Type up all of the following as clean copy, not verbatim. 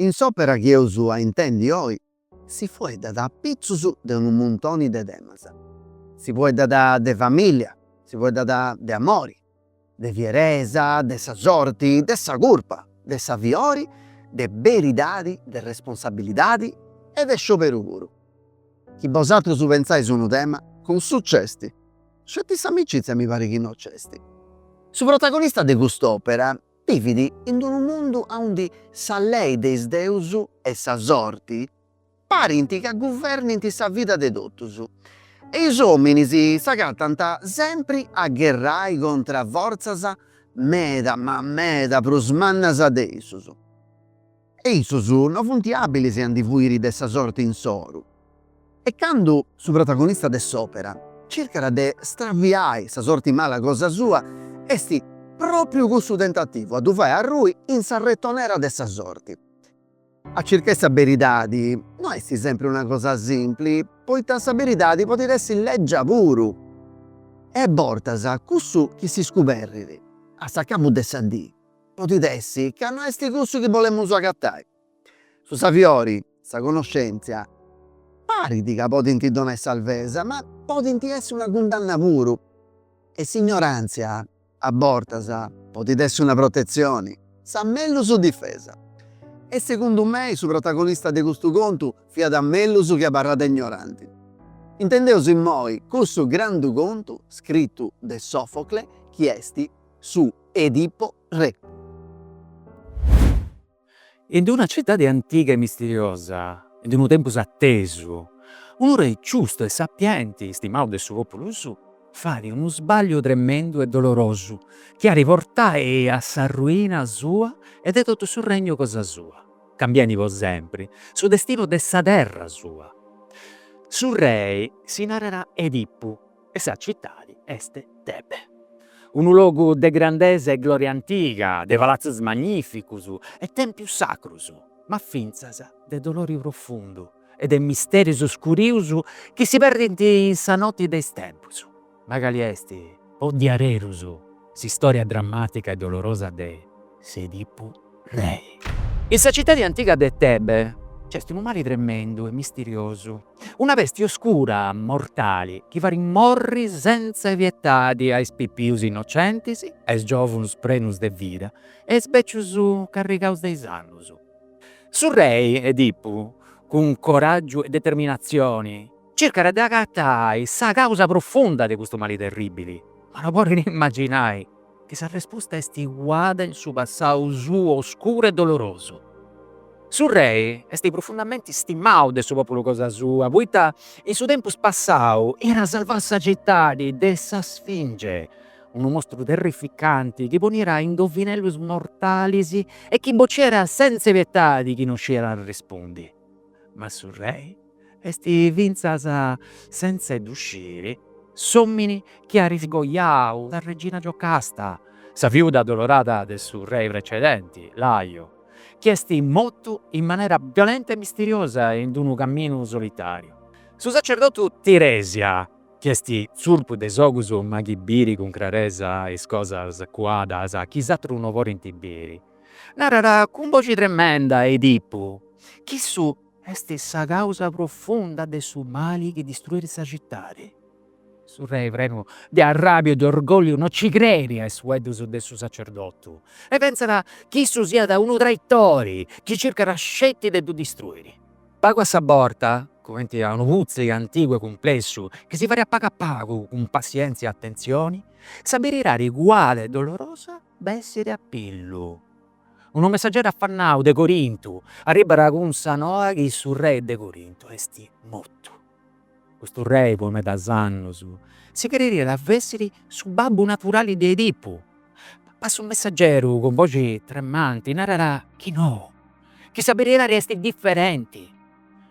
In s'opera chi eusu a intendi oi, si fueddat a pizzus de unu muntoni de temas. Si fueddat de familia, si fueddat de amori, de fieresa, de sa sorti, de sa curpa, de sa fiori, de beridadi, de responsabilidadi e de scioberu puru. Chi bosatrusu pensais unu tema, cussu c'esti. Sceti s'amicizia mi pare chi no c'esti. Su protagonista de cust'opera bivit in unu mundu aunde sa lei de is deus e sa sorti parint ca guvernint sa vida de totus. E is ominis s'agattant sempri a gherrai contra forzas meda ma meda prus mannas de issus. E issus non funt abilis a ndi fuiri de sa sorti in s'oru. E candu su protagonista de s'opera circat de straviare sa sorti mala cosa sua, est propriu cussu tentativu a ddu faghere arrui in sa retonera de sa sorti. A circare sa beridadi non est sempri una cosa simpli, poita sa beridadi potit essi leggia puru. E bortas cussu chi si scuberrit a s'acabu de sa dì potit essi ca non est cussu chi bolemus agattai. Su sa fiori, sa connoscenzia, parit ca podint donai salvesa, ma podint essi una cundanna puru. E s'ignoranzia a bortas potit essi una protezione, sa mellus difesa. E segundu mei su protagonista de custu contu fiat mellus chi abarrat ignoranti. Intendeus immoi cussu grandu contu scrittu de Sofocle chi est su Edipo Re. In una cittade antica e misteriosa, in unu tempus attesu, unu re giusto e sapienti, stimau de su populusu, fari unu sbaglio tremendu e dolorosu, chi riportai a sa ruina sua e de totu su regno cosa sua, cambiani po sempri, su destino de sa terra sua. Su re si narrerà Edipu e sa cittadi est Tebe. Unu logu de grandesa e gloria antica, de palazzos magnificus e tempius sacrus, ma finzas de dolori profundu e de misterius oscurius chi si perdint in sa noti de is tempus. Magali est o diarerus s'istoria drammatica e dolorosa de s'Edipu Rei. In sa cittadi antica de Tebe c'est unu mali tremendu e misteriosu, una peste oscura, mortali, chi farit morri senza pietadi a is pippius innocentis, a is giovunus prenus de vida, e is beccius carrigaus de is annus. Su rei Edipu, cun coraggiu e determinazioni, circat de agattai sa causa profunda de custu mali terribili, ma non porin immaginai che sa risposta est iguada in su passau suo oscuro e doloroso. Su re est profundamente stimau de su populu cosa sua, poita in su tempus passau era salvau sa cittadi de sa Sfinge, unu mostru terrificanti chi ponira indovinellus mortalis e chi bocciera senza pietadi chi non sciera rispondi. Ma su re est finzas senza ed usciri, sommini chi ha risgoiau sa regina Giocasta, sa fiuda dolorata de su re precedenti, Laio, chi est mortu in maniera violenta e misteriosa in unu camminu solitario. Su sacerdotu Tiresia, chi est zurpu de sogus maghibiri cun craresa is cosas cuadas, chi s'atru no porint biri, narrara cun voce tremenda Edipu, chi su est sa causa profunda de su mali chi distruirit sa cittadi. Su re prenu de arrabia e de orgogliu non ci credi a is ueddus de su sacerdotu e pensara chi issu siat unu traitori chi circat scetti de ddu distruiri. Pagu a sa borta, cumenti a unu puzzicu antigu e complessu chi si faria pagu a pagu cun pazienzia e attenzioni, saberirare guada e dolorosa b'essere a pillu. Unu messaggero affannau de Corintu arribara cun sa noa chi su re de Corintu est mortu. Custu re, po medas annus, si creriat avessiri su babbu naturali de Edipu. Ma su messaggeru, con voce tremanti, narrara chi no, chi saberirare est differenti.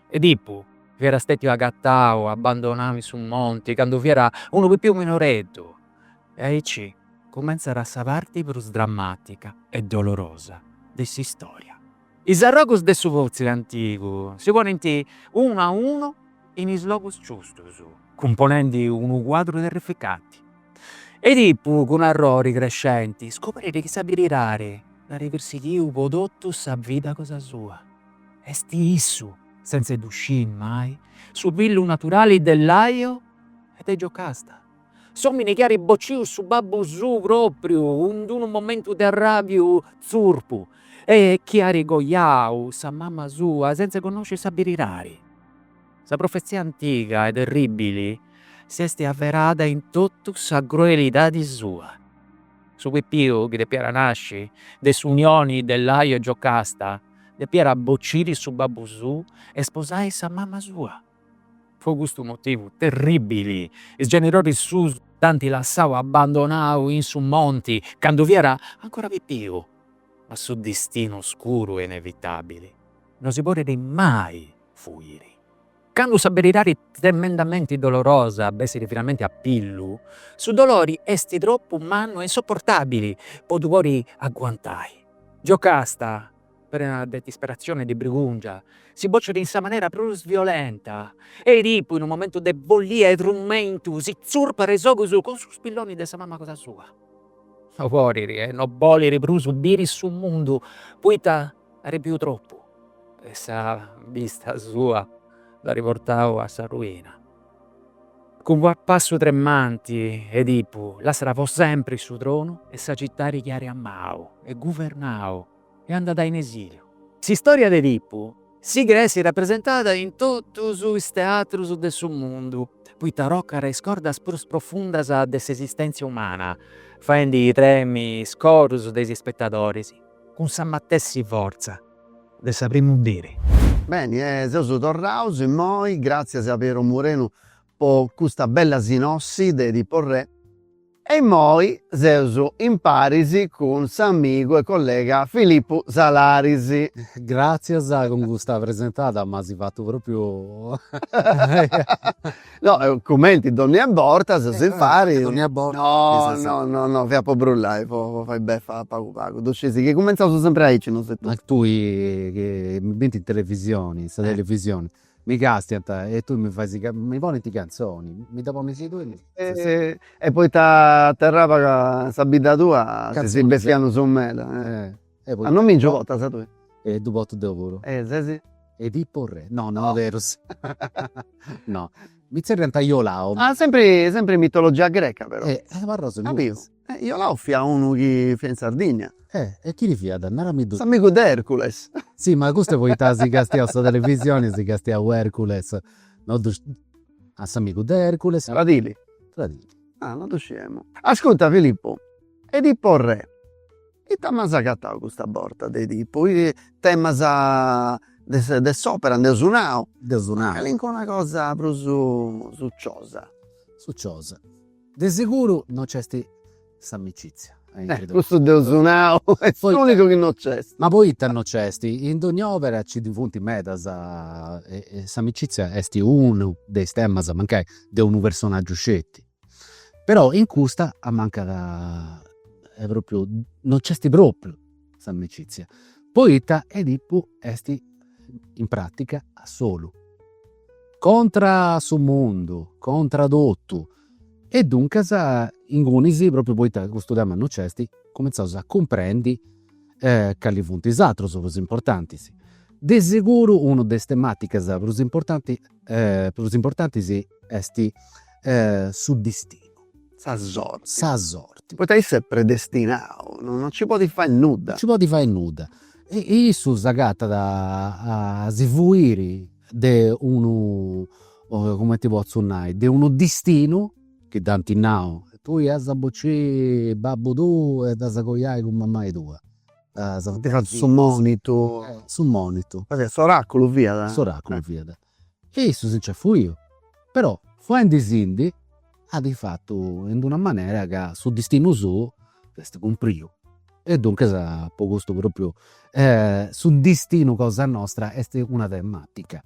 Edipu fiera stetiu agattau, abbandonau in su monti, candu fiera unu pipiu minoreddu. E aici comenzara sa parte prus drammatica e dolorosa de s'istoria. Is arrogus de su pozziu antigu si ponint uno a uno in is locus giustus, componendi unu quadru terrificanti. Edipu, cun errori crescenti, scoprire chi sabirirare la reversitiu po tottu sa vida cosa sua. esti issu, senza eduscin mai, su villu naturali dell'aio e de giocasta. Somini chiari bocciu su babbu su propriu, un momento de arrabiu zurpu, e chiari goiau, sa mamma sua, senza conoscere sabiri rari. Sa profezia antica e terribili si esti avverada in tutto sa cruelidade sua. Su quei più che de piera nasci, de su unioni dell'aio e giocasta, de piera bocciri su babbu su e sposai sa mamma sua. Fu questo motivo terribili, i genitori su tanti lassau abbandonau in su monti, quando vi era ancora più, ma su destino oscuro e inevitabile. Non si può mai fuiri. Quando saberirari tremendamente dolorosa, bessi finalmente a pillu, su dolori esti troppo umano e insopportabili, potuori agguantai. Giocasta, per una disperazione di brigungia, si bocceri in sa maniera più violenta, e ripu in un momento de bollia e trummentu, si zurpa resogusu con su spilloni de sa mamma cosa sua. No voriri, no boliri pru subiri su mundu, puita are più troppo, e sa vista sua la riportau a sa ruina. Con un passo tremanti, Edipu la stravò sempre su trono e sa città richiari a Mao e governau e andata in esilio. Si storia di Edipu si gresi rappresentata in tutto su teatro del suo mondo, poi tarocca e scordas pur profundas dessa esistenza umana, faendi i tremi scorus dei spettatori, con sa mattessi forza de sa primo udire. Bene, siamo tornati, noi, grazie a Piero Moreno per questa bella sinossi di Porré. E noi siamo in Parisi con s'amico e collega Filippo Salarisi. Grazie con questa presentata, ma si è fatto proprio... No, commenti donne a borta, se si fare... Donne a borta. No, fai po' brullare, poi fai beffa, pago. Tu scesi, che cominciamo sempre a non sei tu. Ma tu che mi metti in televisione, in televisione, mi casti e tu mi fai mi poni ti canzoni, mi da poni tu e poi terrava sabita tua, si beffiano su me. Non mi gioco, sa tu. E tu botto di lavoro. Sì. E di porre. No, vero. No. Mi sei renta io lao. Sempre mitologia greca però. Ma rosa, io là offia uno che fa in Sardegna. E chi li fia da andare a mi S'amico d'Hercules. Sì, ma questo poi si castia su televisione, si castia Hercules. No, a s'amico d'Hercules. Tradili. Non lo scemo. Ascolta Filippo, e di porre. E t'ammazza cattao questa borta di tipo. T'ammazza de sopra, de sunao. E una cosa più succiosa. De sicuro non c'è s'amicizia. Questo de sunao è l'unico che non c'è. Ma poi non c'è in ogni opera ci difunti metas s'amicizia esti uno dei stemmas mancai de un personaggio scetti. Però in questa a manca è proprio non c'è proprio s'amicizia. Poi Edipu esti in pratica a solo contra su mondo, contra dotto. E dunque in unisi proprio poi questo tema non c'è cominciamo a comprendi che li punti altri sono più importanti. De sicuro una delle tematiche più importanti sì esti sul destino. Sa sorte. Poi essere predestinato, non ci puoi fare nulla. E isso zagata a sivuiri de uno come ti posso dire, de uno destino che danti now tu hai a bocci babbo tu e da sagoiai con mamma e tua ti fa su monito soracolo via e isso se c'è fu io però fu in disindi ha di fatto in una maniera che su destino su questo comprio e dunque po gusto proprio sul destino cosa nostra è una tematica.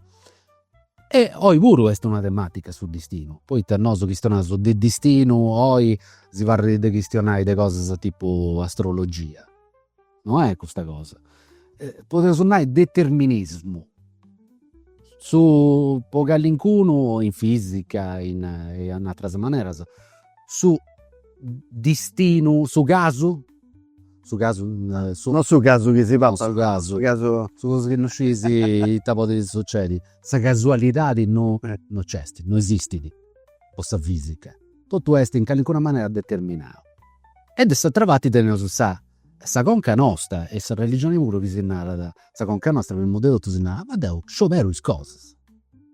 E poi pure è una tematica sul destino. Poi per noi questionato del destino, poi si va a questionare di cose tipo astrologia. Non è questa cosa. Potete suonare determinismo. Su pocalincuno in fisica, in altre maniere, su destino, su caso, su caso Non su caso che si no, parla, su caso su caso su cosa che non scesi tapoti succedi sa casualità di non c'è non esiste possa fisica tutto è in qualche maniera determinato ed è trovati tenere su sa conca nostra e sa religione pure che si narra sa conca nostra per il modello tu si narra ma devo sciopero le cose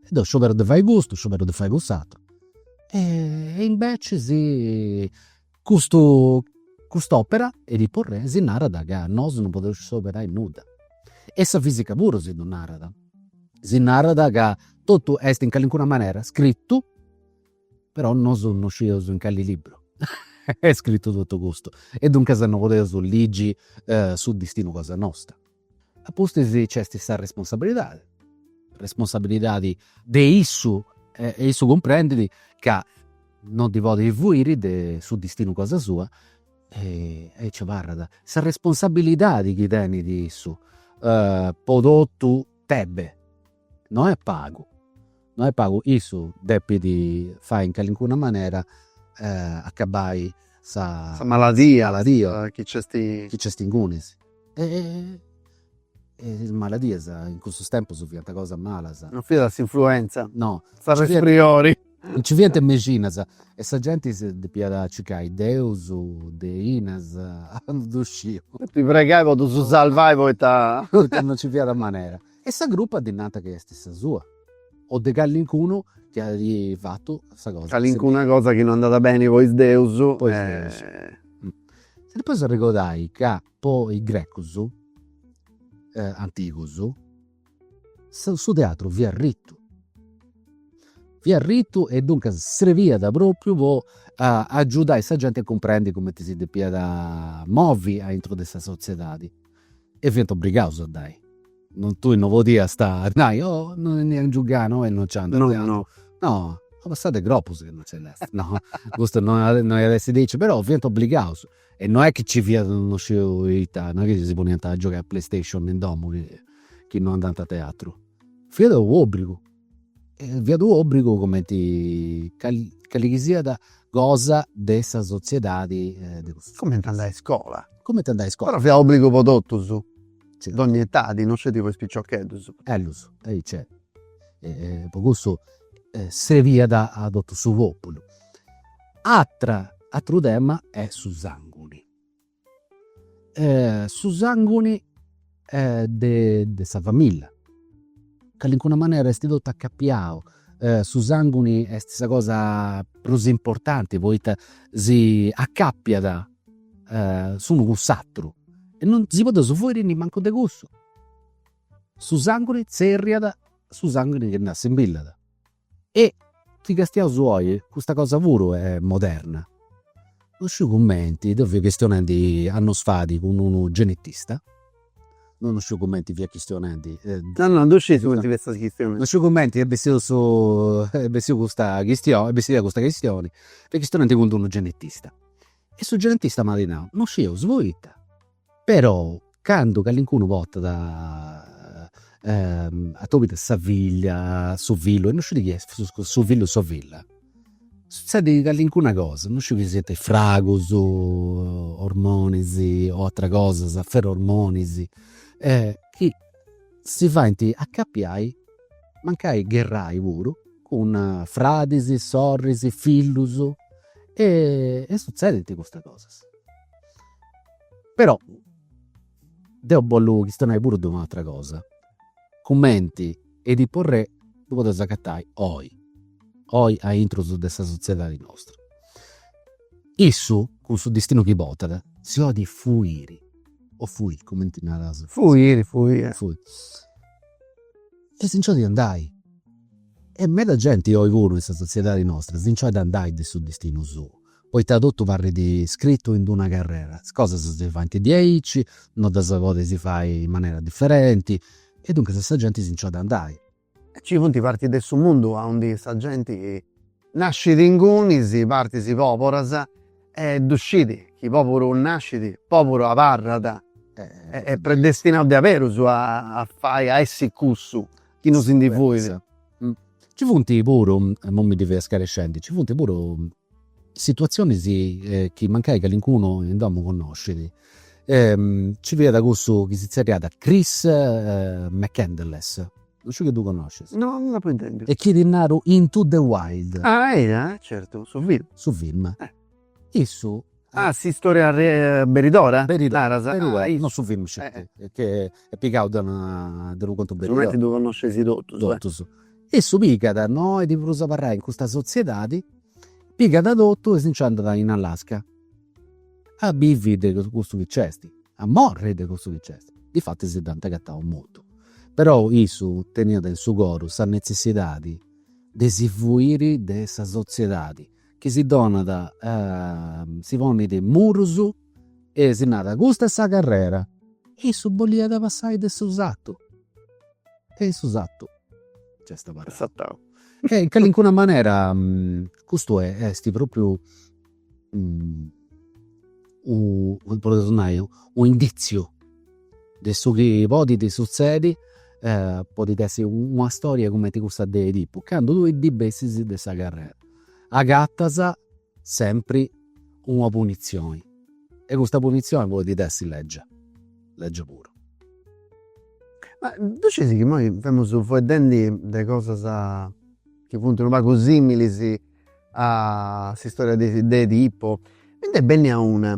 e devo sciopero di fai gusto sciopero di fai gustato e invece si quest'opera e di porre si narra da che noi non possiamo sciopero in nuda e sa fisica pure si non narra che tutto è in qualche maniera scritto però non sono sceso in qualche libro è scritto tutto questo e dunque se non poteva su leggi sul destino cosa nostra apposto c'è questa responsabilità di isso e isso comprendili che non ti vuoi fuori sul destino cosa sua e ci guarda sa responsabilità di chi tieni di isso prodotto tebe non è pago isso devi fare in qualche maniera accabai sa maladia chi c'è stingunis e maladia in questo tempo su una cosa mala non fida si influenza no sa priori non ci viene immagina e sa gente si piada cicai deus deinas d'uscio ti pregavo tu su salvai poi non ci viene maniera e sa gruppa di nata che è stessa sua o de Gallincuno che ha fatto questa cosa. Una cosa che non è andata bene poi Deus. Se poi si ricordai che poi i Grecus anticus su teatro via ritto e dunque serviva da proprio per aiutare questa gente a comprendere come ti si deve da muovi dentro questa società e viene obbligato a dai. Tu non vuoi dire dai, non è un giugano e non c'è no, passate groppo che non c'è l'est no, questo non adesso dice però viene obbligato e non è che ci via non è che si può andare a giocare a PlayStation in domo che non andate a teatro via da obbligo come ti sia da cosa dessa società come andai a scuola però via obbligo prodotto su d'ogni età di non c'è tipo spicciocchetti l'uso e c'è per questo serviva da adotto su popolo altro tema è su sanguni de sa famiglia che in qualche maniera è stato accappiato su sanguni è questa cosa più importante poi si accappia da su un gussatro e non si può fuori né manco de gusto su sangue zerriada su sangue che nasce in billada e ti castiamo suoi questa cosa pure è moderna non ci commenti dove questionandi hanno sfadi con uno genetista non ci commenti via questionandi no non ci sono questa questione non ci commenti è vestito questa questione perché questionandi con uno genetista e su genetista malinao non ci ho svoita però quando qualcuno vota da a Tobita Saviglia Sovillo e non ci chiesto Sovillo Sovilla succede qualcuna cosa non ci siete fragos ormonisi o altra cosa ferormonisi che si va in accappiai mancai guerrai pure con fradisi sorrisi fillus e succede questa cosa però devo bollo che stanno pure di un'altra cosa commenti e di porre tu potete accattai oi a intro su questa società di nostra isso con suo destino che vota si ha di fuiri o fui commenti una rasa fuiri e sincio di andai e meda gente oi pure in questa società di nostra sincio di andai di suo destino suo poi ti adotto varri di scritto in una carriera cosa si fa in 10 non da sapore si fa in maniera differenti e dunque questa gente si inciò ad andare ci punti parti del suo mondo a un di questa gente nasci di ingunisi parti si poporas e d'usciti chi popolo nasciti popolo a parrata è predestinato di avere su a fare a essi cussu chi non si indivuide ci punti pure non mi deve scarescendi ci punti pure situazioni che mancai che qualcuno in domo conosci Ci vede da questo che si chiama Chris McCandless. Non so che tu conosci. No, non la puoi intendere. E chi di nato Into the Wild. Certo, su film. Su film. Isso. Si storia Beridora? Beridora. Isso. Non su film, che è piccato da un conto Beridora. Sicuramente tu conosci Dottus. Isso pica da noi di Brusa Parrai in questa società, pica da dotto e si incanta in Alaska. A bivide questo che c'è, a morre di questo che c'è. Difatti si dà un molto. Però isso teneva in suo coro sa necessità di fuiri dessa società che si dona da si pone di murusu e si nata questa sa carriera. Isso volia da passare del suo usatto. E il suo usatto. C'è sta parola. Esatto. Che in alcuna maniera questo è proprio un indizio di ciò che poi ti succede, può essere una storia come ti gusta di tipo quando tu di bessi di questa carriera agattasa sempre una punizione e questa punizione vuol dire si legge pure. Ma tu ci che noi abbiamo vedendo le cose che puntano poco simili a questa storia di tipo. Quindi è bene a una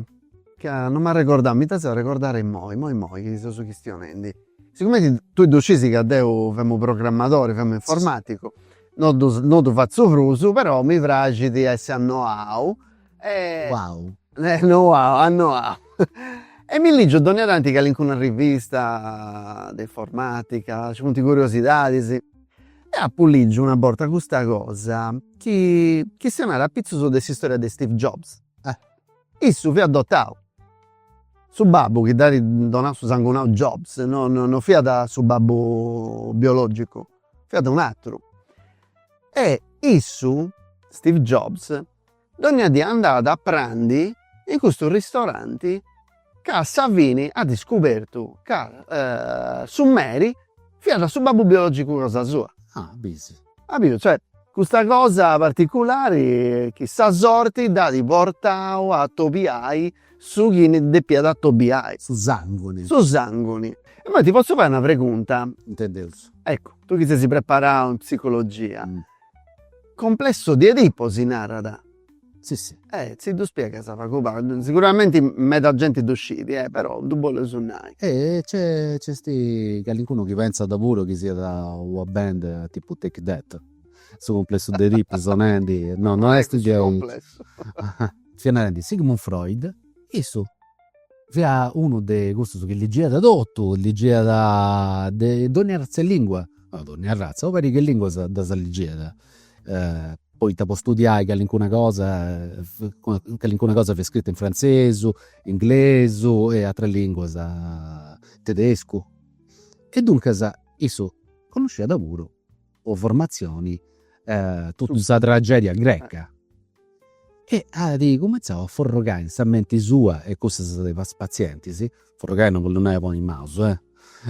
che non mi ricordato, mi sta a ricordare moi che sono su questionendi. Siccome tu decisi che adesso abbiamo programmatori, abbiamo informatico, non tu faccio fruso, però mi piace di essere a know-how. Wow. Know-how. E mi leggo ogni tanto che in una rivista di informatica, c'è molte curiosità, e appuliggio una volta questa cosa che si chiama pizzo della storia di Steve Jobs. Isso fu adottato. Su babbo che dà donato su sanguinao Jobs, non fu da su babbo biologico, fu da un altro. E isso, Steve Jobs, ogni giorno andava a prendere in questo ristorante che Savini ha scoperto che su Mary fu da su babbo biologico cosa sua. Busy. Capito? Cioè, questa cosa particolare che sa sorti da di portare a Tobiai su chi ne deppia da Tobiai. Su zangoni. E poi ti posso fare una pregunta. Intendevo. Ecco, tu che sei preparato in psicologia. Complesso di Edipo si narra da. Sì. Se tu spiega cosa fa, sicuramente metà gente d'usciti, però tu vuole suonare. C'è sti che qualcuno che pensa da puro che sia da una band tipo Take That. Su complesso di Edipo sonandi. No, non è studio complesso. Finale di Sigmund Freud. Isso via uno dei gusti che leggia da dotto, leggia da ogni razza e lingua. No, ogni razza, o per che lingua da leggia. Poi ti può studiare che alcuna cosa è scritta in francese, inglese e altre lingue, tedesco. E dunque, isso conosceva da puro o formazioni tutta questa tragedia greca. E cominciava a forrogare in mente sua e cose dei pazienti, sì? Forrogare non è poi in mouse,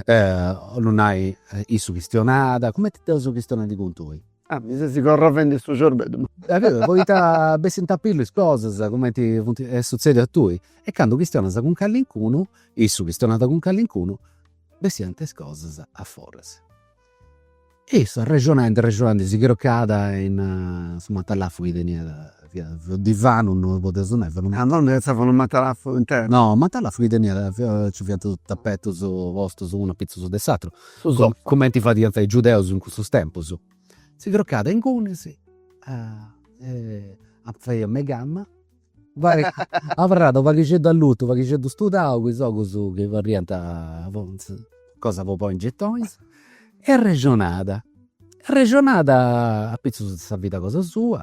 non hai isso questionata, come ti devo questionare con tu? Mi sei si corrovendo il suo cervello. Poi ti besentapillo le cose, come ti succede a tu. E quando questionata con callincuno, isso questionata con callincuno, besente cose a forse. E sto ragionando, si croccata in su matalaffo di divano, non poteva suonare. Non stavano un matalaffo interno. No, matalaffo di ci fianco sul tappetto su vostro, su una pizza su dessatro. Come ti fa diventare giudeo in questo tempo, su. Si croccata in cune, sì. A fare me gamma. Avrà da che c'è da lutto, che c'è da studiare, che varianta cosa poi in gettoni. E ragionata a pizzo su questa vita cosa sua,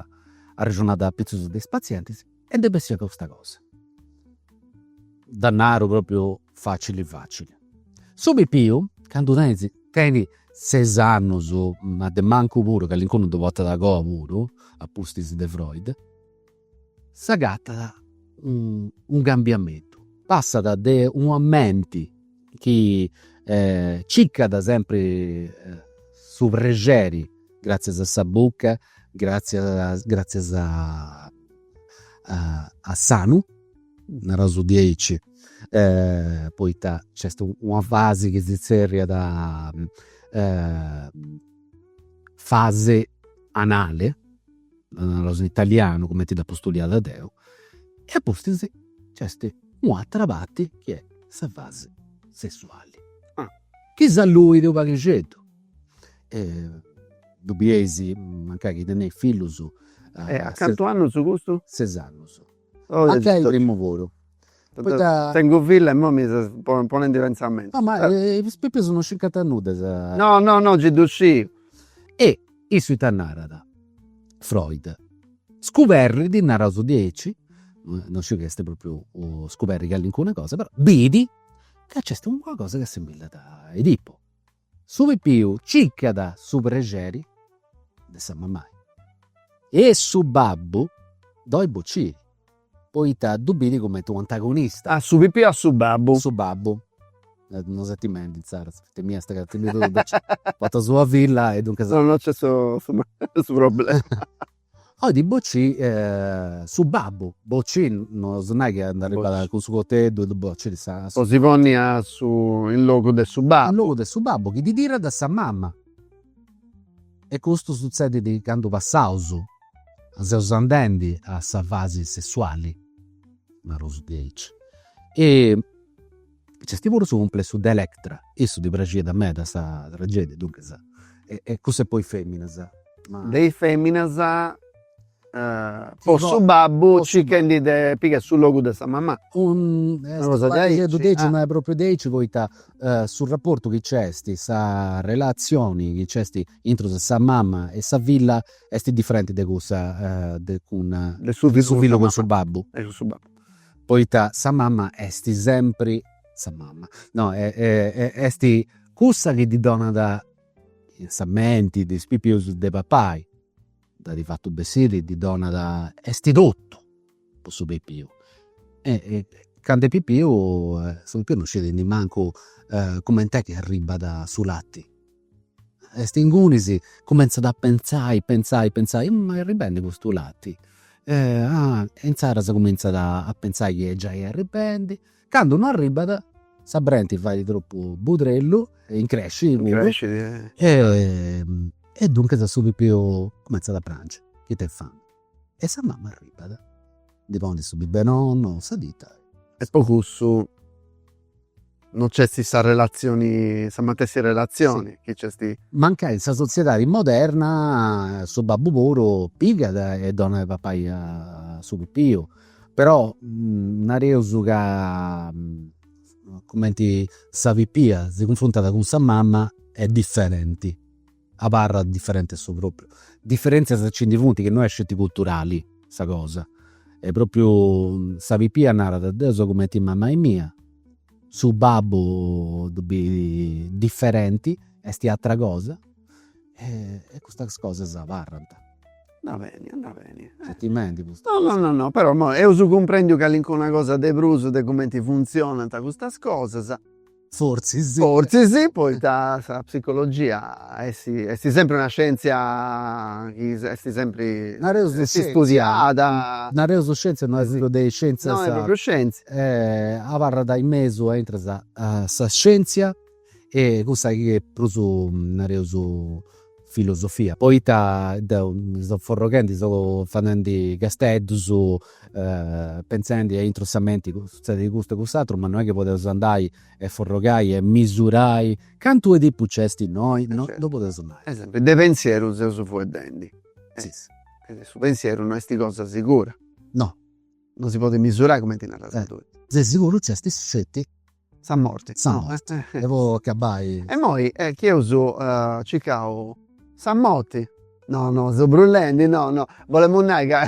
ha ragionata a pizzo su dei pazienti e deve essere questa cosa. Dannaro proprio facile. Subi più, quando tieni 6 anni su, ma de manco pure, che l'incontro dopo da go pure, a pustis de Freud, s'agatta un cambiamento. Passa da un ammenti che cicca da sempre sovreggeri grazie a sa bocca, grazie a Sanu, nella su 10 poi c'è una fase che si seria da fase anale, in italiano come ti da postuliare da Deo, e poi c'è un'altra parte che è la fase sessuale. Chi sa lui di paghetto? Dubiesi, magari che ne figli su. A quanto hanno su questo? 6 anni. Anche il primo volo. Tengo figlia e mo mi sto ponendo in pensamento. No, ma i pipi sono 50 nude. No, ci dusci. E i sui tannara da Freud. Scoperri di Naraso 10, non so che è proprio scoperri che alcune cose, però vedi che c'è una cosa che assomiglia da Edipo. Su più cicca da su pregeri de sa mamma. E su babbo doi boccini. Poi dubini come tuo antagonista. Ah, su pipì o su babbo? Su babbo. Non sentimenti, Zara, te mia sta cattiva fatto sua villa e dunque non c'è su problema. Oggi bocci su babbo. Bocci non è che andare con suo te due bocci di sa. O si poni in loco del su babbo. In loco del su babbo che ti dirà da sa mamma. E questo succede di quando passauso a seus andendi a sa fasi sessuali. Una rosa 10. E c'è pure su un plesso d'Electra, isso di Brasile da me, da sta tragedia, dunque sa. E cosa poi femmina sa? Ma... Dei femmina sa posso babbo ci kendi de pica sul logo della mamma. Una cosa non è proprio 10 poi sul rapporto che c'è sa relazioni che c'è intro sa mamma e sa villa è differente da cosa con suo figlio con suo babbo. Poi sa mamma è sempre sa mamma. No, è cosa che ti dona da insamenti di spipius de papai. Da di fatto besiri di donna da estidotto posso pipio e quando pipio sul più non scende di manco come te che arriva da sulatti e stingunisi comincia a pensare ma arribendi questo latti in Zara si comincia a pensare che già è arribendi quando non arriva da sabrenti fai troppo budrello e incresci e dunque da subito più comincia da pranzo che te fanno e sa mamma arriva da di pondi subito benonno sa dita e poi su non c'è sta relazioni sa matessi relazioni che c'è manca questa società moderna su babbo poro piga e donna e papà subito più però nareusu che commenti sa vipia si confrontata con sa mamma è differente a barra differente su proprio differenze se ci indivuti che noi scetti culturali sta cosa è proprio savipia nara da Dio come ti mamma e mia su babbo differenti e sti altra cosa e questa cosa sa varranta andava bene sentimenti no però io su comprendo che all'inco una cosa de bruso de come ti funziona questa cosa sa forse sì, poi la psicologia è sempre una scienza è sempre studiata. Una neuroscienza non è delle scienze. No, è proprio scienza. A barra dai meso entra sa scienza e cosa che è proprio una filosofia. Poi sto forrogando, sto facendo castelli su pensando a introssamenti di questo e quest'altro, ma non è che potevo andare e forrogai e misurai quanto è di puccesti noi non potevo andare. Esempio, de pensiero se su fuori dendi. Sì. Su pensiero non è sti cosa sicura. No. Non si può misurare come ti narra tu. Se sicuro c'è sti scetti sa morti. Devo accabai. E poi che uso Cicao Sammotti? No, so brullenti, no. Volemo andare,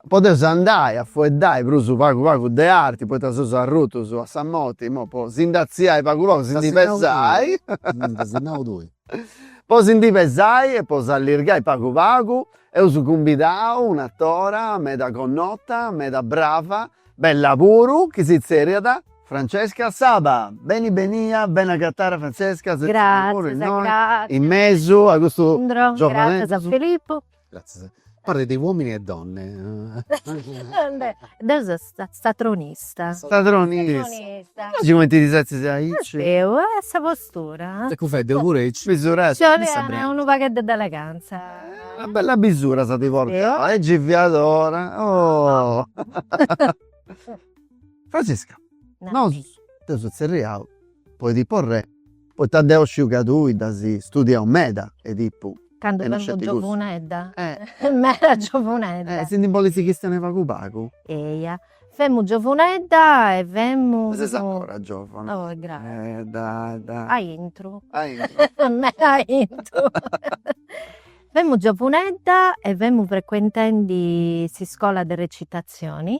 potevo andare a fuoddare, però su pagu de arti, poi ti sono arroto su a Sammotti, poi si indaziai pagu, si indipesai. Poi si indipesai e poi si allirgai pagu, e uso convidato una tora, meda connota, meda brava, bella puro, che si seriata. Francesca Saba, benia, ben agattare Francesca. Grazie. In mezzo a questo grazie a Filippo. Grazie. Parli di uomini e donne. Deu sta tronista. Stadronista. Ci metti di sensi aici. Io, essa postura. Che fai, devo pure Misura. Cioè, mi sa è bene. un pacchetto d'eleganza. Una bella misura sta ti porta. È giviadora. Oh. Francesca, no, adesso sei reale. Poi ti porre. Poi ti devo asciugare da si studia un meda e di pu. Quando non vengo scetti gusto. giovunedda. Mera giovunedda. Senti polizzi che stanno fa cubaco. Eia. Femmo giovunedda e vemmo... Ma sei ancora giovane. Oh, grazie. Dai. A intro. Ai, Mera intro. Femmo giovunedda e vemmo frequentando si scuola di recitazioni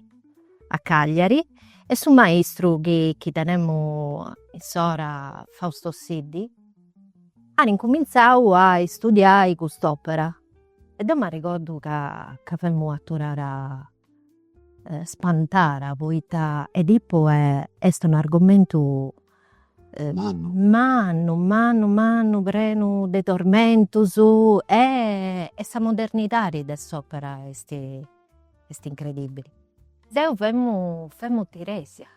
a Cagliari e su maestro che tenemmo in sora Fausto Siddi hanno incominciato a studiare quest'opera. E io mi ricordo che femmo a torare spantare poita Edipo è un argomento mano breno de tormentos e sa modernità di quest'opera è incredibile. Deu femmo Tiresia.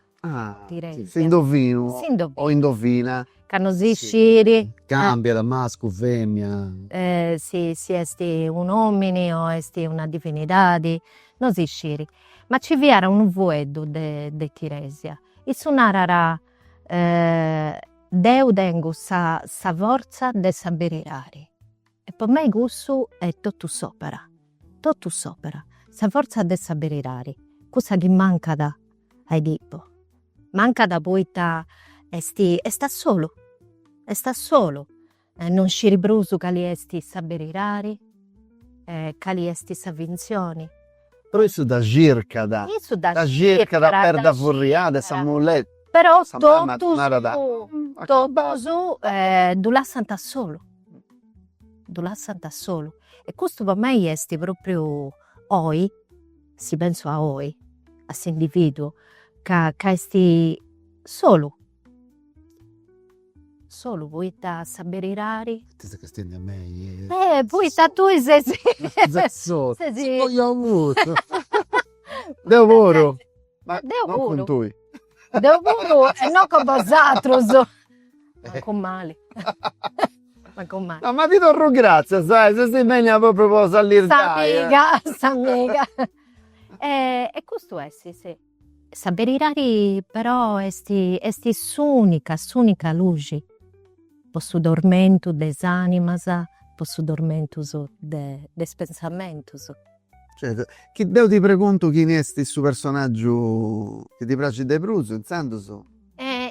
sì, si indovino. O indovina. Canno si sciri. Cambia da masco, femmina. Si esti un uomini o esti una divinità, non si sciri. Ma ci vi era un vuedo de Tiresia. E suonarà Deu tengo sa forza de saberirari. E per me questo è tutto sopra. Tutto sopra. Sa forza de saberirari. Cosa che manca da Edipo. Manca da poita sta solo. Sta solo. Non sciri brusu cali esti saberirari. Cali esti savinzioni. Però isso da girca da. Isso da Per da furriade, sa mullet. Però Samba, totus narada. du lasciano solo. Du lasciano solo. E questo per me è proprio oi, si penso a oi, a questo individuo, che esti solo. Solo, vuoi sapere rari? Ti stai stendi a me. Poi tu sei Zazzo. sì. Voglio avuto. Deu voro. Ma Deu non voro. con tui. Devo pure, e non con vosaltros. Ma con male. Ma con male. No, ma ti do grazie, sai, se si impegna proprio a salire S'amiga. E questo è, sì. Sapere rari però esti s'unica luce. Posso dormento des animas, posso dormento des pensamentos. Certo. Chi devo ti pregunto chi è questo personaggio che ti piace di Bruso, intanto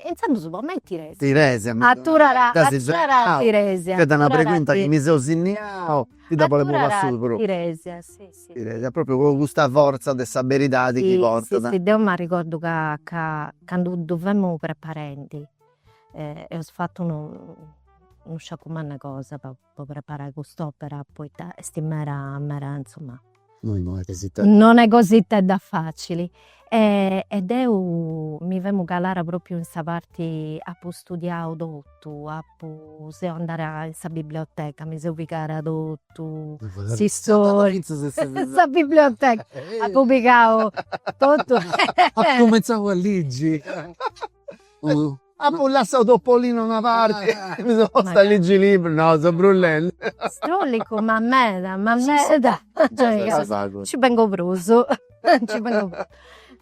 Intanto su me Tiresia. Tiresia. Atturarà Tiresia. Che da una pregunta che mi sei osiniao, ti da pole passato proprio. Tiresia, sì. Tiresia, proprio con questa forza di saberità di chi porta. Sì, devo mi ricordo che quando dovevamo preparare, e ho fatto non so come una cosa per preparare quest'opera, poi mera insomma. Non è così da facile. Ed io mi vengo calare proprio in questa parte a studiare tutto, se andare in questa biblioteca, mi se ubicare tutto, si storia, questa biblioteca, a pubblicare tutto. Ha cominciato a leggi. Ah, poi lasciato Topolino una parte, mi sono posto a leggere i libri, no, sono brullendo. Strollico, ma merda. Cioè, ci vengo bruso.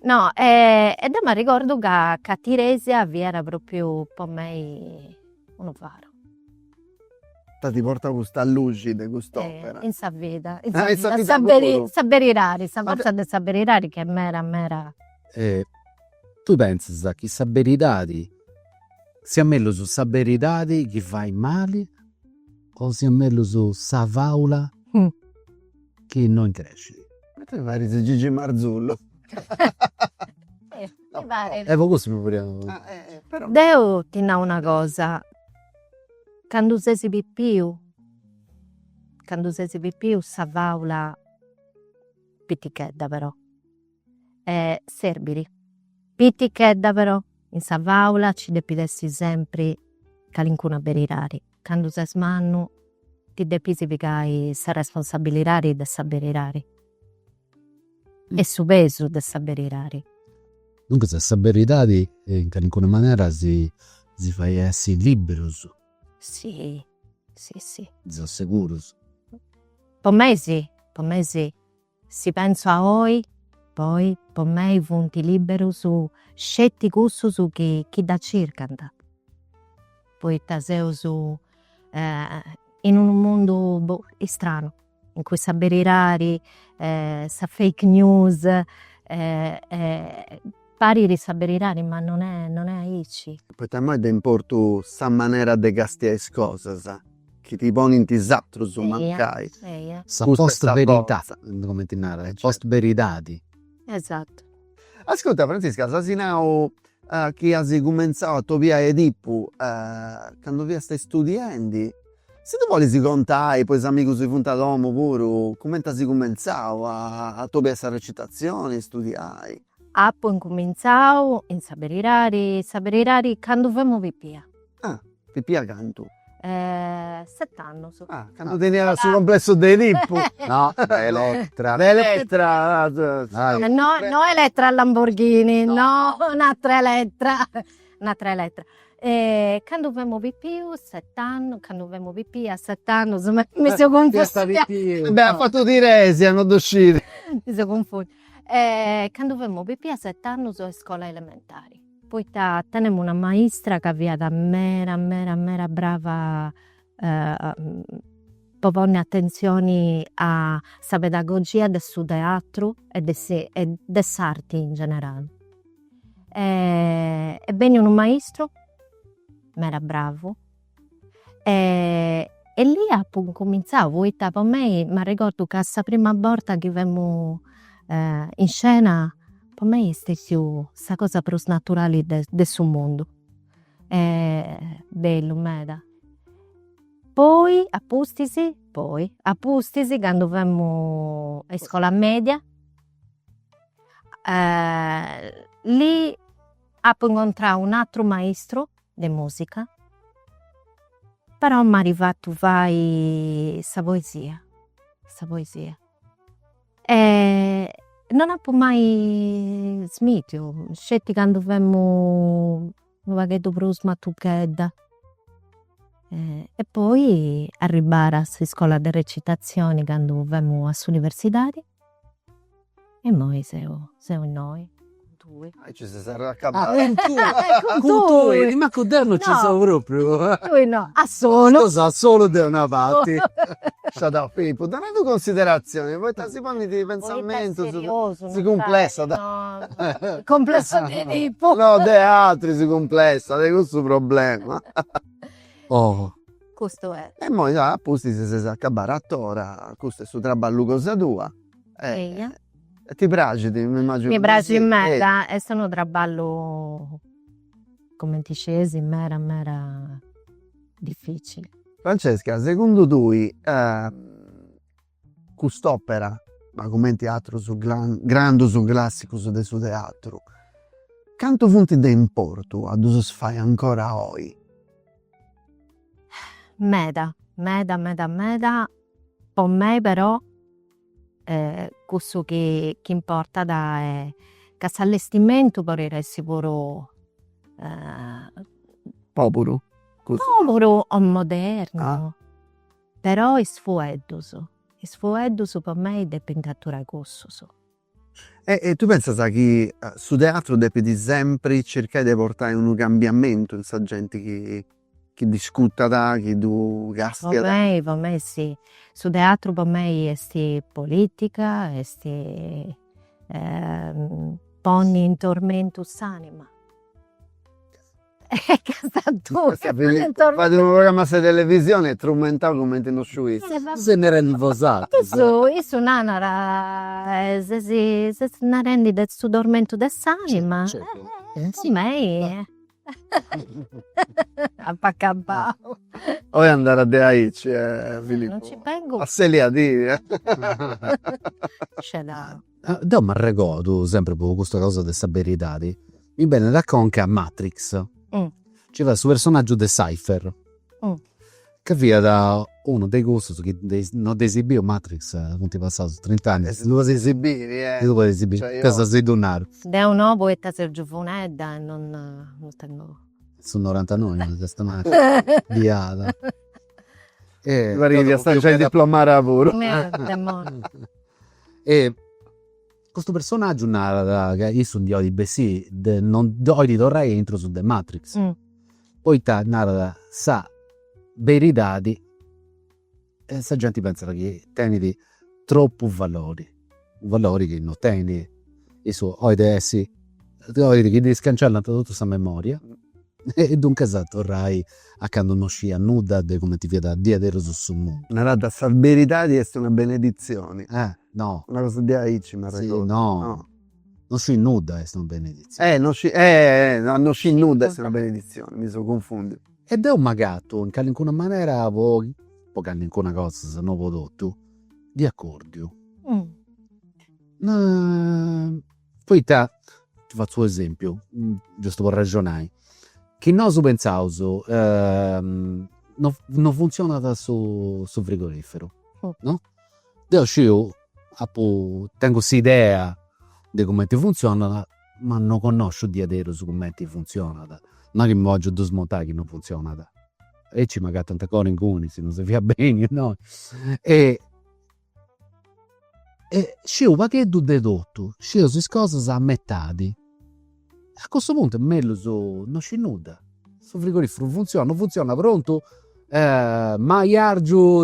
No, e mi ricordo che Tiresia vi era proprio per me uno faro. Ti porta questa luce di quest'opera. In sa vita. Sapere rari, sa forza di sapere rari che è mera. Tu pensi che chi saberidadi sia meglio su saberidadi che fai male o sia meglio su savaula che non cresci? Ma tu fai Gigi Marzullo. Così mi parliamo. Però. Deo ti dà una cosa. Quando sei più, savaula pitichedda però. Serbiri. Pitichedda però. In savaula ci depidessi sempre calincuna berirari. Quando sei smanno, ti depisi pigai sa responsabilidade de saberirari. E su peso de saberirari. Dunque, se saberidade in qualche maniera si fa essere liberos, Sì, sì, sì. sono seguros. Per me sì, per me sì. Si penso a oi, poi per me punti libero su scetti gusto su chi da circanda. Poi taseo su in un mondo strano, in cui sapere rari, sa fake news, pari di sapere rari, ma non è aici. Poi te mai importu sa manera de gasti as cosas, che ti poni in tisatro su mancai. Sa Questa post sta verità, cosa. come ti narra, Certo. post veritadi. Esatto. Ascolta Francisca, sasinau chi hai cominciato a tovia Edipu quando vi stai studiando, se tu vuoi contare poi amici si punta d'uomo pure, come ti hai cominciato a tovia questa recitazione, studiare? Appo incominciau in sapere rari quando vemo vipia. Pipia cantu. 7 anni. Quando tenia sul complesso di Edipu. No, Elettra. L'Elettra. Dai. No, Elettra Lamborghini, no, un'altra Elettra. Quando vemo vipia, 7 anni, quando vemo vipia, 7 anni, insomma, mi sono confusa. Beh, ha fatto dire si hanno d'uscire. Mi sono confusa. Quando vemo vipia, 7 anni, sono a scuola elementare. Poi teniamo una maestra che aveva da mera brava, pone attenzione a sa pedagogia del suo teatro e dell'arte in generale. E bene un maestro, mera bravo, e lì appunto cominciavo, poi per me, mi ricordo che la prima volta che vemmo in scena, per me è stata la cosa più naturale del suo mondo. Bello, meda. Poi a Pustisi, quando vemmo a scuola media, lì ho incontrato un altro maestro di musica, però mi è arrivato questa poesia. E non ho mai smesso, scetti quando vemmo un vaghetto più smattuchedda. E poi arrivare alla scuola di recitazione quando vemmo all'università e poi siamo noi. Ci si sarà accabato. Con Ma con te non ci No. sono proprio. Lui no, a solo. Cosa solo da una parte. Shut Filippo, dammi due considerazioni, poi ti si parli di pensamento, si complessa, No, complesso di tipo. no, de altri si complessa, di questo problema. Oh, Questo è. E poi, apposti se si accabare a tora, questo è su traballo cosa tua. Eia. E ti piace, mi immagino. Mi piace in Sì, me, e sono traballo, come dicesi, mera difficile. Francesca, secondo tu, quest'opera, ma come teatro su grande, su classico, su del teatro, quanto punti di importo a dove si fa ancora oggi? Meda. Per me però, questo che importa è che l'allestimento può essere sicuro Popolo. povero o moderno, Ah. però è sfuedoso. Per me è dipintura questo. E tu pensi che su teatro devi sempre cercare di portare un cambiamento in sa gente che discuta da, che tu gasti da? Per me sì. Su teatro per me è politica, è poni in tormento s'anima. Che sta tu? Fate un programma su televisione e strumentale come te lo sciuisci. se ne nervosato. Isso nanara, se ne rendi del suo tormento del s'anima. Certo. Sì, me. Appaccabao. Vuoi andare a De Aici, Filippo? Non ci pengo. A Selia di. C'è da. Da mi ricordo sempre per questa cosa di saberità. Mi bene racconta a Matrix. Mm. C'era questo personaggio di Cypher. Mm. Che aveva da uno dei gusti che non esibivo Matrix non ti passato 30 anni. Se lo esibire, E tu puoi esibire. Cioè, io- Cosa sei donato? Da un uovo e Sergio Funedda e non tengo. Sono 99 anni questa mattina. Viata. Guarda che sta già in diplomare a lavoro. E questo personaggio che io sono di oggi, beh sì, non oggi dovrei entro su The Matrix. Mm. Poi narra sa verità e sa gente pensa che tieni troppo valori che non tieni e su oggi essi oggi che devi scancellare tutta questa memoria e dunque esatto torrai a quando non scia nuda de come ti veda dietro su mondo. Una rata sa verità di essere una benedizione. No, Una cosa di Aici, ma sì, no, non si nuda è una benedizione. non si nuda è una benedizione, mi sono confuso. Ed è un magato in qualunque maniera poi in alcuna cosa se non prodotto di accordio. Poi ti faccio un esempio giusto per ragionare che noi pensavo non funziona da su frigorifero, no? Io tengo questa idea di come ti funziona, ma non conosco dietro su come ti funziona. Non è che mi voglio smontare che non funziona. E ci magari tante cose in cui se non si fa bene, no? E scevo pacchetto dedotto, scevo su cose a metà. A questo punto meglio non c'è nulla. Sul frigorifero funziona, non funziona, pronto? Maiargiu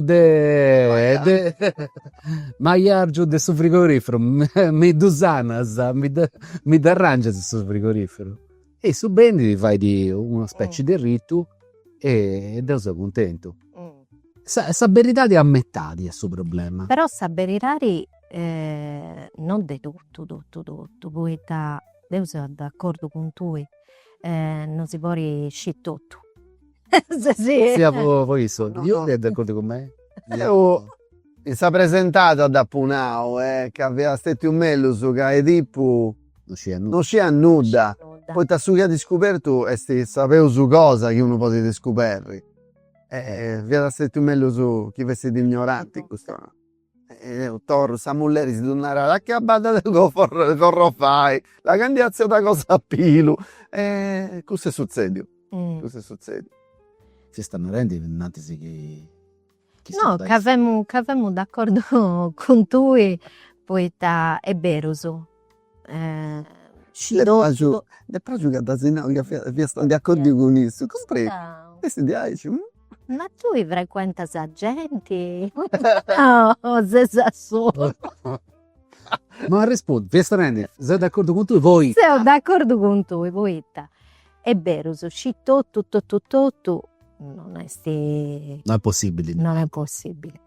de sul frigorifero mi dusanas mi arrangia sul frigorifero e su bendi fai di una specie di rito e Dio sei contento. Sa verità di a metà di questo problema. Però sa verità non di tutto, poi Dio sei d'accordo con tu, non si può riuscire tutto. Sì. Poi sono No, io no. sei d'accordo con me? Mi si è presentato da Punao, che aveva stato un mello su che tipo Non c'è nulla. non c'è nulla. Poi ti ha scoperto e sapevo su cosa che uno poteva scoprire. Aveva stato un mello su chi fosse di ignoranti. Torro, Samulleri si tornava la cabana del corro fai, la candidazione da cosa a pilo. Cosa succede? Cosa succede? Si stanno rendendo che No, che avevamo d'accordo con tu, poi è vero. Le pragio che da zinao che stanno di accordo con isso. Comprei. Questi di Aici. Ma tu frequenti la gente? No, sei solo. Ma rispondi, vi sta rendendo, sei d'accordo con tu? Voi? Sono d'accordo con tu, poi è vero, tutto non Non è possibile. non è possibile.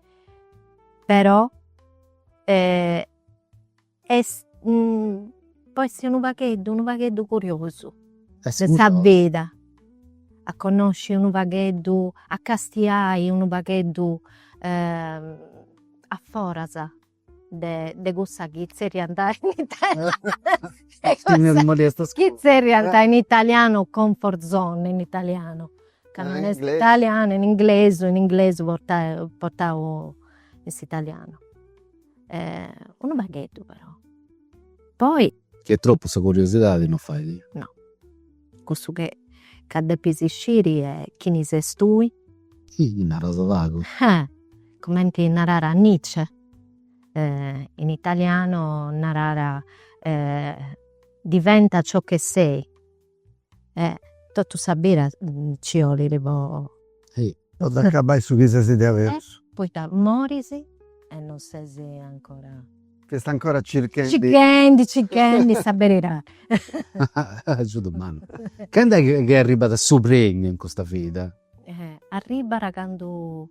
Però può essere un vaghetto curioso, se sa veda, a conoscere un vaghetto, a castiare un vaghetto a forza de gusta schizzeria andare in italiano. Schizzeria andare in italiano, comfort zone in italiano. Che non è inglese. italiano, in inglese portavo in italiano. Un vaghetto però. Poi, Che è troppo sta curiosità di non fai. questo che cadde pisiciri è chi ne sei tu, Una rosa vago. commenti narrare a Nietzsche. In italiano narrare diventa ciò che sei. Tutto sapere ci vuole Ho da acabare su chi si deve avere. poi morisi e non sei ancora Che sta ancora cercando. Cicchendi, sapere. Giudo mano. Quando è che è arrivata a Supregno in questa vita? Arriva quando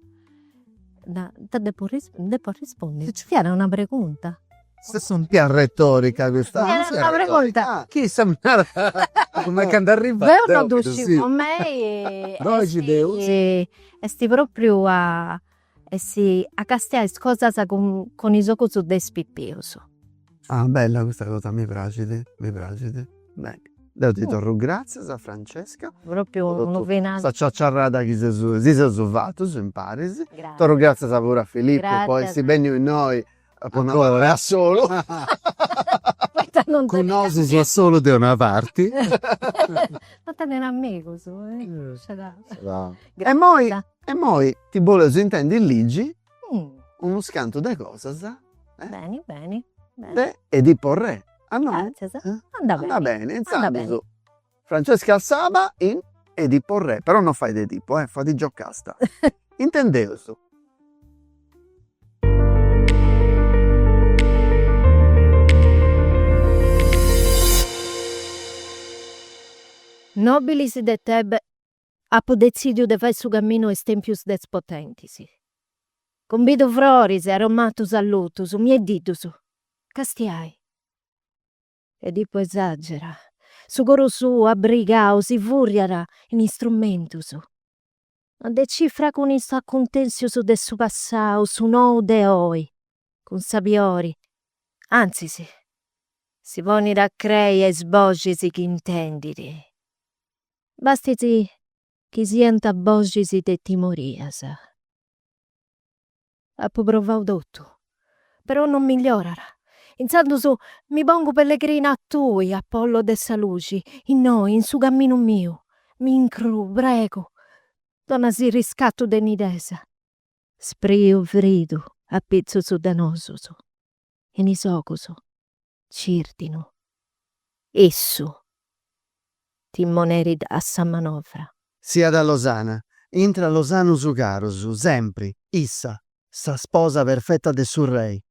devo rispondere. Ci viene una pregunta. Se sono più retorica questa. Viene una pregunta. Chi sa come quando arriva? Veono dusci con me Noi ci devo. e sti proprio a castiare cosa con i giochi su dei spippioso. Ah, bella questa cosa, mi piace. Bene. Deo ti torro grazie a Francesca. Proprio un venato. Sta ciacciarrata che si è fatto, si imparisi. Grazie. Torro grazie a pure a Filippo, Grazie. poi si bene in noi, poi non è solo. Questa non te Con ne noi si sa solo di una parte. non te ne amico su, Ce l'ha. E poi, Grazie. ti vuole su intendi il Ligi, Mm, uno scanto di cosa, sa? Bene, bene. Bene. De e di porre. Ah no? Grazie, sa. Eh? Anda Anda bene. bene, Anda insomma, bene. su. Francesca Saba in Edipo Re, però non fai di tipo, fa di giocasta. Intendevo su. Nobilis de Tebe apo decidio de fare su cammino est tempius despotentisi. Convido froris e aromatus allutus, miedidus, castiai. Edipo esagera, su coro su abrigaus i furiara in instrumentus. A decifra con is accontensius de su passau, su nou de oi, con sabiori. Anzi si ponit a crei e sbogisi chi intendidi. Bastiti chi sienta bogisi de timorias. Apo provau tutto, però non migliorara. Inzandu su mi pongo pellegrina a tui, Apollo de Saluci, in noi, in su cammino mio. Mi incru, prego, dona si riscatto de nidesa. Sprio vridu, a pizzo su danosusu. In isocusu, cirdinu. Essu, timmonerid a sa manovra. Sia da Losana, intra Losano su Carosu, sempre, issa, sa sposa perfetta del suo re.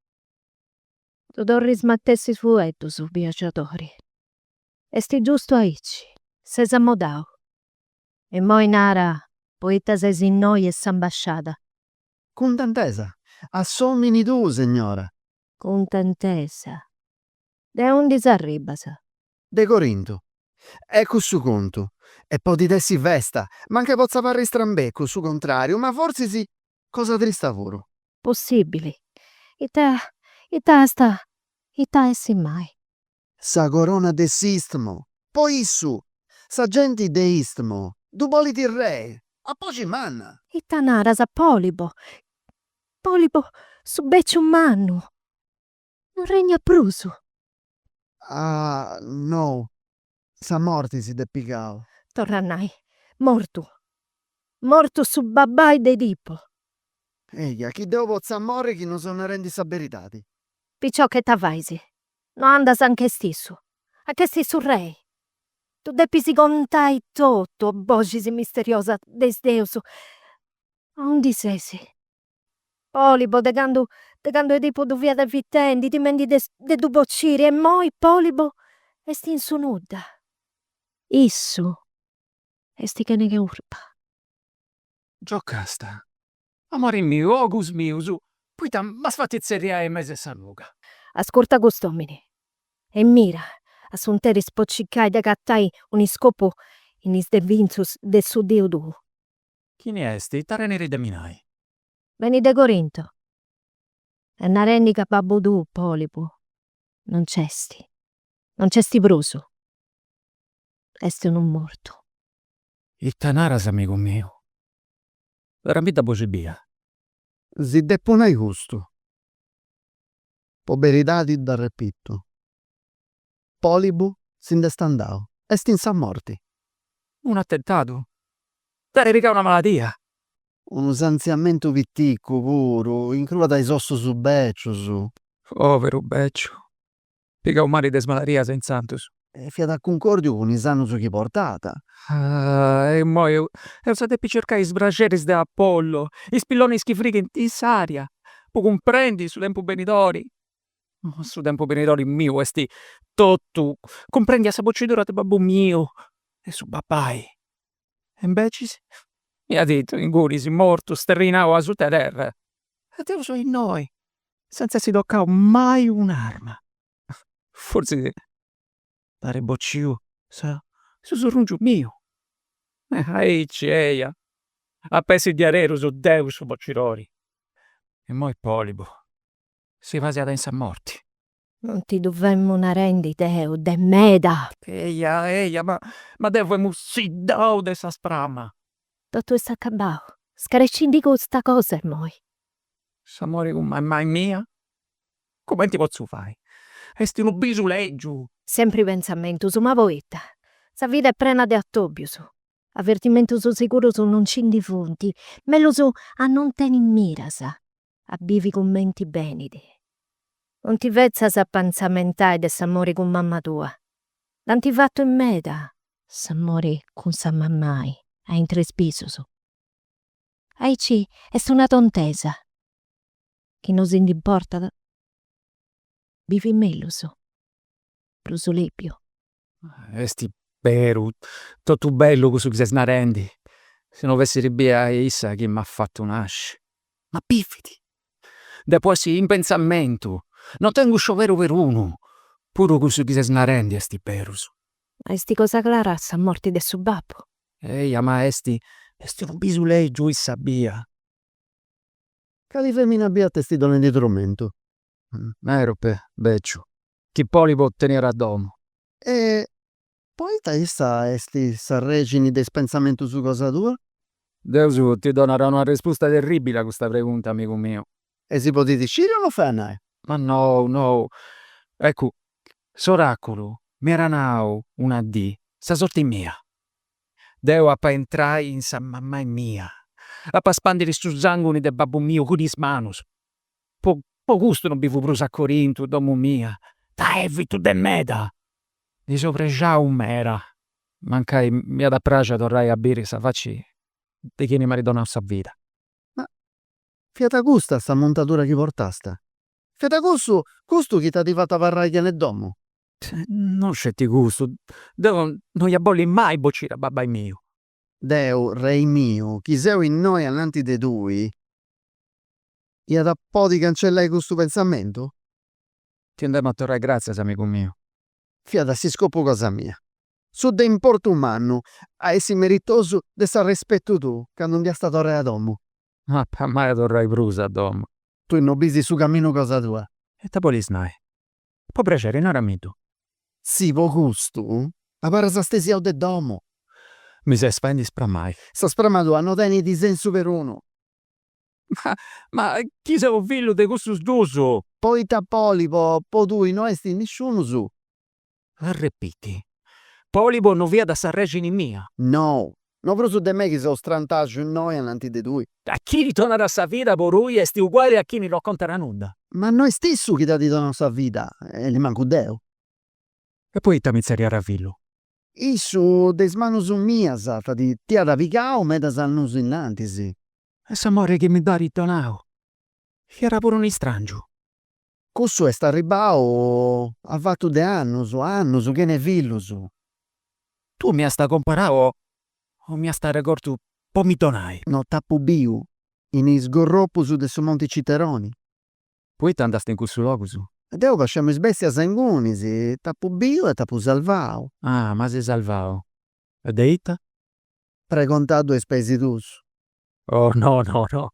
Tu dorris mattessi su etus, viaggiatori. Esti giusto aici, ses ammodau. E moi nara, poeta ses in noi e s'ambasciada. Contentesa, assomini tu, signora, Contentesa. De undi s'arribasa. de Corinto. Ecco su conto. E poi ti dessi festa, ma anche pozza parri strambecco, su contrario, ma forse sì, cosa trista voro. Possibili. Ita essi mai. Sa corona de s'istmo, poi issu, sa gente de istmo, du voliti il re, a poi manna. Ita naras a Polibo. Polibo su becciu mannu. Non regna prusu. Ah, no, sa morti si de picao. Torranai. Mortu. Mortu su babbai de dipo. Eia, chi devo pozza morire chi non sono rendi sa veritati. Picciò che t'avaisi. No andas anche stissu. Anche stissu rei. Tu deppisi contai tutto, bogisi misteriosa des deus. Ondi sesi? Polibo, degando Edipo du via de vitendi, dimendi de du bocciri, e moi Polibo esti in su nudda. Issu esti che ne urpa. Giocasta. Amore mio, ogus mio, su. Puita, ma sfatizzeria e mese saluga. Ascolta gustomini. E mira, assunteri spoccicai de gattai un iscopo in is de vinzus de su dio du. Chi ne esti? Tareneri de minai. Veni de Corinto. E narendica babbo du, Polibo. Non c'esti. Non c'esti brusu. Esti un morto. Ittanaras, amico mio. Veramente bosibia. Si deponai gusto. Poberidadi da repito. Polibu s'indestandao. Est in sa morti. Un attentato. Dare rica una malattia. Un sanziamento viticco puro, incruda dai sosso su beccio su. Povero beccio. Pica un mare de smalaria sensantus. E fiat a concordio con i sanu su chi portata. Ah, e mo eu state pi cercare i sbraceris de Apollo, i spilloni schifrighi in saria. Pu comprendi su tempo benidori. Su tempo benidori mio, esti tutto. Comprendi a sa boccidura de babbo mio. E su papai. E invece mi ha detto, in gurisi, morto, sterrinao a su terra. E Dio so in noi. Senza si toccao mai un'arma. Forse dare bocciu, sa, sussurrungiu mio. Aici, eia. A pesi di arero su Deus boccirori. E moi Polibo. Si vasiata in sa morti. Non ti dovremmo narendi, Deo, de meda. Eia, ma devo sì dau de sa sprama. Tutto sta acabau. Scarecindi con sta cosa, moi. S'amore con mamma mia? Come ti posso fare? Esti un bisuleggio. Sempre pensamento su ma poeta. Sa vita è plena di attobbius. Avvertimento su sicuro su non cindi fonti. Mello su a non teni mirasa. A bivi commenti benidi. Non ti vezza sa panzamentai de s'amore con mamma tua. Non ti fatto in meda. S'amore con sa mammai. A intrespisoso. Aici è una tontesa. Che non si importa. Vivi melluso. Brusolepio. Esti peru, tutto bello con su che snarendi. Se non avessi ribbia issa che m'ha fatto nascere. Ma piffiti. Dopo sì, in pensamento. Non tengo sciovero per uno. Puro con su che snarendi esti perus. Ma sti cosa clara sa morti de su babbo. Eia, ma esti un bisuleggio issa bia. Cali femmina abbiate sti donne di tormento. Erope, beccio. Chi poi può tenere a domo. E poi issa esti s'arregini des pensamento su cosa tua? Deus ti donarà una risposta terribile a questa pregunta, amico mio. E si può dicere o lo fai? Ma no. Ecco, s'oracolo mi era nau una D, sa sorti mia. Deo a pa entrai in sa mamma mia. A pa spandere su zangoni de babbo mio con is manus. Po gusto non bivu brusa a Corinto, domo mia. Ta evito de meda. Di sopra già un mera. Mancai mia da pragia torrai a bere sa facci di chi ne maridona sa vita. Ma fiata gusta sta montatura che portasta? Fiata gusto chi t'ha fatto parraglia nel domo? Non c'è ti gusto. Deo non gli abolli mai boccire a babbai mio. Deu, rei mio, chi seu in noi annanti de dui, ia da po' di cancellare questo pensamento? Ti andiamo a torrare grazie, amico mio. Fiata si scopo cosa mia. Su de importo umano, a essi meritoso de sa rispetto tu, che non dia stato re a domo. Ma per mai torrai brusa a domo. Tu non bisi su cammino cosa tua. E te poi snai. Può piacere, non ramito. Sì, po gusto, a para sa stesi de domo. Mi sei spendi spramai. Sa spramato hanno teni di senso per uno. Ma chi sei un figlio di questo sdoso? Poi polipo, po tu non esti nessuno su. Ripeti. Polipo non via da sa regini mia. No, non proprio de me che sono strantaggio in noi annanti de dui. A chi ritorna da sa vita per lui esti uguale a chi ne racconterà nulla. Ma noi stesso che dà di la nostra vita, e li manco Deo. E poi ti mizzeria ravillo. Issu des manus mia sata di tia da vicao medas annus innantisi. E s'amore che mi dà ritornau. Era pure un strangio. Cussu est arribao a fatto de annus, che ne villusu. Tu mi sta comparao o mi sta ricordo pomitonai. No tappu biu, in isgorropusu de su monti Citeroni. Poi ti andaste in questo luogo su. Deo pasciamo is bestia sangunisi, tappu biu e tappu salvao. Ah, ma sei salvao. E deita? Precontato e spesi tus. Oh no.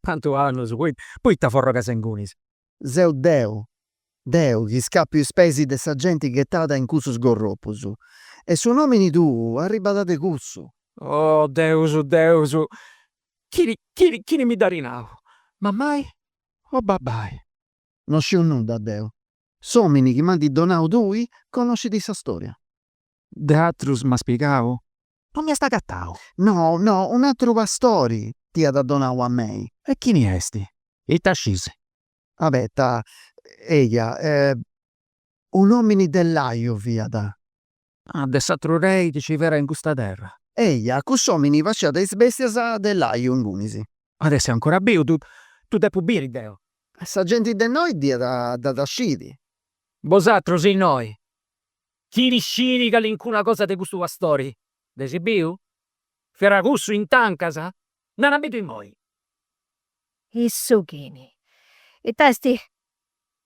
Quanto anno su. Poi ti forroga sengunis. Seu Deo, chi scappi i spesi de sa gente gettata in cussu sgorropusu. E su nomini tu, arribadate cussu. Oh, Deusu. Chi ne mi darinau? Ma mai? Oh, babai. Non sciu nuda, Deo. Somini chi mandi donau tui, conosci di sa storia. De atrus ma spiegao? Non mi sta gattao. No, un altro pastori ti ha da donau a me. E chi ne esti? E tascise. Vabbè, eia, un omini dell'aio via da. Ah, de satru rei dici vera in questa terra. Eia, cussomini vasciate is bestias dell'aio in gunisi. Adesso è ancora bio, tu devi pubire, Deo. Sa gente de noi dia da scidi. Vosatro sei noi. Chi riscini che l'incuna cosa de questo pastori? Desi bio? Ferragussu in tancasa? Non abito in moi. I sughini. I testi.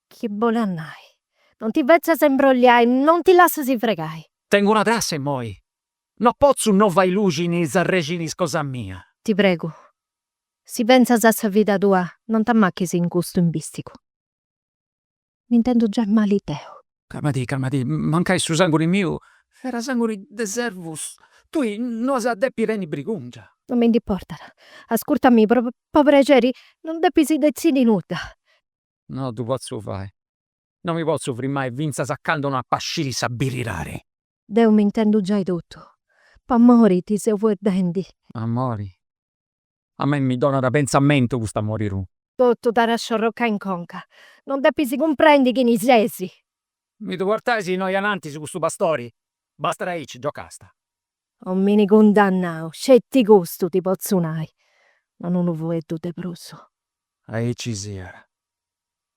Che bolannai. Non ti vezza se imbrogliai, non ti lascia si fregai. Tengo una tassa in moi. Non posso non vai luci ni sarregini cosa mia. Ti prego. Si pensa a sa vita tua, non t'ammacchi in gusto in bistico. Mi intendo già male Teo. calmati, mancai su sangue mio, era sangue de servus. Tu non sa deppi reni brigungia. Non mi importa. Ascoltami, povera Geri, non deppi si decidi nulla. No, tu posso fare. Non mi posso mai vinza saccando una pasciri sabirirare. Deo mi intendo già di tutto. Pa moriti se vuoi denti. Amori. A me mi dona da pensamento questa moriru. Tutto da rasciorrocca in conca. Non deppi si comprendi chi ne sesi. Mi tu portasi noi avanti su questo pastori. Basta raici, giocasta. Non mi ne condannao. Scetti gusto ti pozzo unai. Ma non lo vuoi tu te prusso. Aici sia.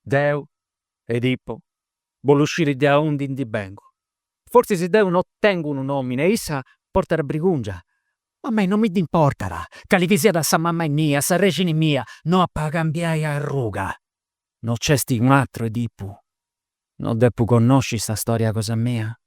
Deu ed Ippo vuole uscire da undi in di bengo. Forse se Deu non ottengono un nomine, essa porta la brigungia. Ma a me non mi importa, che li sia da sa mamma mia, sa regina mia, no a cambiare a ruga. Non c'è sti un altro ed Ippo. Non deppo conosci sta storia cosa mia?